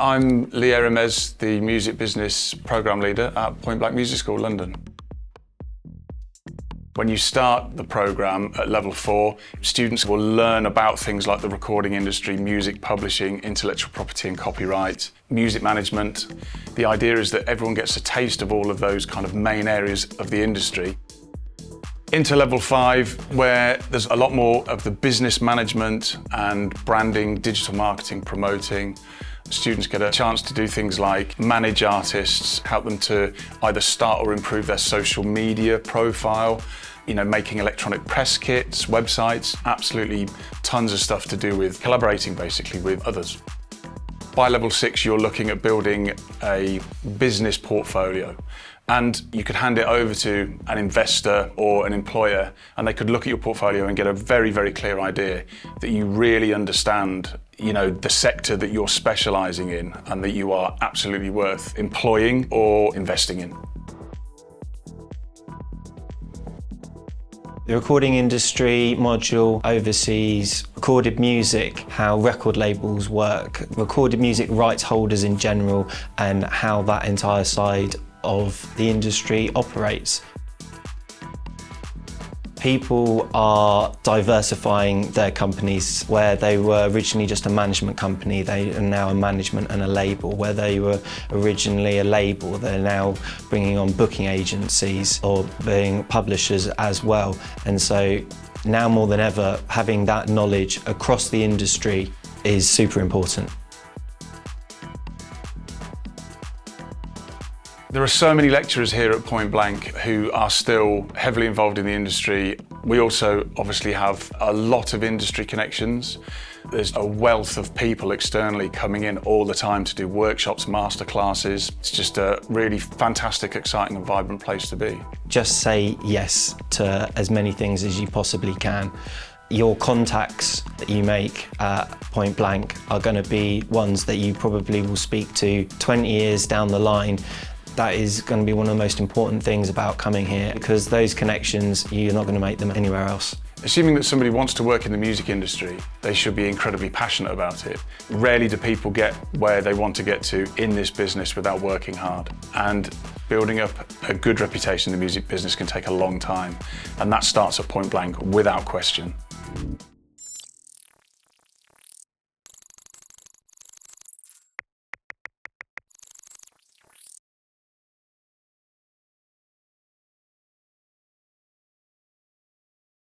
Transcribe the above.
I'm Lee Eremes, the Music Business Programme Leader at Point Blank Music School, London. When you start the programme at level 4, students will learn about things like the recording industry, music publishing, intellectual property and copyright, music management. The idea is that everyone gets a taste of all of those kind of main areas of the industry. Into level 5, where there's a lot more of the business management and branding, digital marketing, promoting. Students get a chance to do things like manage artists, help them to either start or improve their social media profile, making electronic press kits, websites, absolutely tons of stuff to do with collaborating basically with others. By level 6, you're looking at building a business portfolio. And you could hand it over to an investor or an employer, and they could look at your portfolio and get a very, very clear idea that you really understand, the sector that you're specialising in and that you are absolutely worth employing or investing in. The recording industry module oversees recorded music, how record labels work, recorded music rights holders in general, and how that entire side of the industry operates. People are diversifying their companies. Where they were originally just a management company, they are now a management and a label. Where they were originally a label, they're now bringing on booking agencies or being publishers as well. And so now more than ever, having that knowledge across the industry is super important. There are so many lecturers here at Point Blank who are still heavily involved in the industry. We also obviously have a lot of industry connections. There's a wealth of people externally coming in all the time to do workshops, masterclasses. It's just a really fantastic, exciting and vibrant place to be. Just say yes to as many things as you possibly can. Your contacts that you make at Point Blank are going to be ones that you probably will speak to 20 years down the line. That is going to be one of the most important things about coming here, because those connections, you're not going to make them anywhere else. Assuming that somebody wants to work in the music industry, they should be incredibly passionate about it. Rarely do people get where they want to get to in this business without working hard. And building up a good reputation in the music business can take a long time. And that starts at Point Blank without question.